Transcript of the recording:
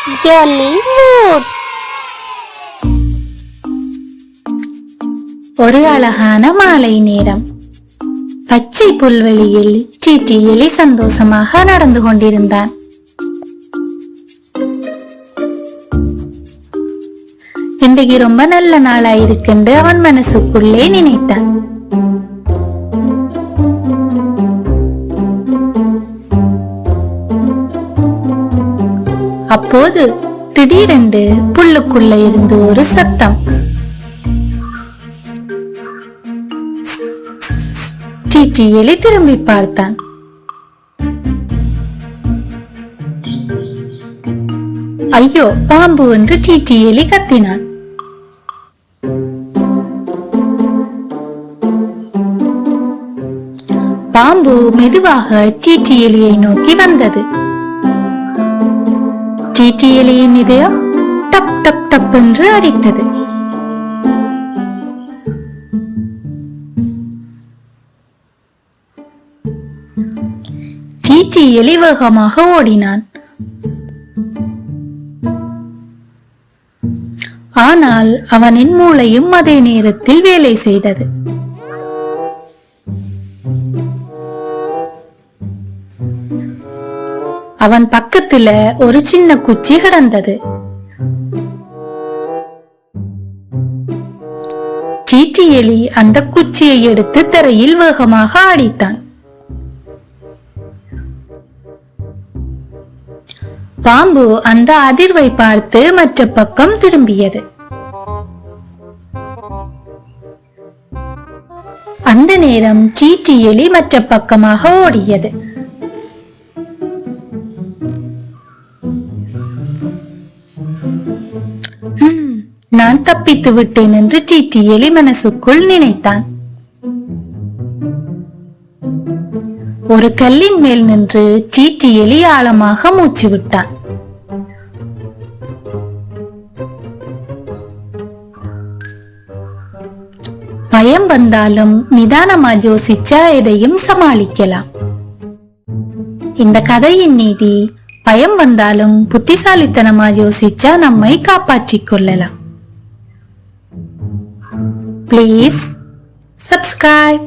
Jolly mood. ஒரு அழகான மாலை நேரம். பச்சை புல்வெளியில் டீட்டி எலி சந்தோஷமாக நடந்து கொண்டிருந்தான். இன்றைக்கு ரொம்ப நல்ல நாளாயிருக்கென்று அவன் மனசுக்குள்ளே நினைத்தான். அப்போது திடீரென்று புல்லுக்குள்ள இருந்து ஒரு சத்தம். டீட்டி எலி திரும்பி பார்த்தான். ஐயோ, பாம்பு என்று டீட்டி எலி கத்தினான். பாம்பு மெதுவாக டீட்டி எலியை நோக்கி வந்தது. டீட்டி எலியின் இதயம் டப் டப் டப் என்று அடித்தது. டீட்டி எலி வேகமாக ஓடினான். ஆனால் அவனின் மூளையும் அதே நேரத்தில் வேலை செய்தது. அவன் பக்கத்துல ஒரு சின்ன குச்சி கிடந்தது. டீட்டி எலி அந்த குச்சியை எடுத்து தரையில் வேகமாக அடித்தான். பாம்பு அந்த அதிர்வை பார்த்து மற்ற பக்கம் திரும்பியது. அந்த நேரம் டீட்டி எலி மற்ற பக்கமாக ஓடியது. நான் தப்பித்து விட்டேன் என்று டீட்டி எலி மனசுக்குள் நினைத்தான். ஒரு கல்லின் மேல் நின்று டீட்டி எலி ஆழமாக மூச்சு விட்டான். பயம் வந்தாலும் நிதானமா யோசிச்சா எதையும் சமாளிக்கலாம். இந்த கதையின் நீதி, பயம் வந்தாலும் புத்திசாலித்தனமா யோசிச்சா நம்மை காப்பாற்றிக் கொள்ளலாம். Please subscribe.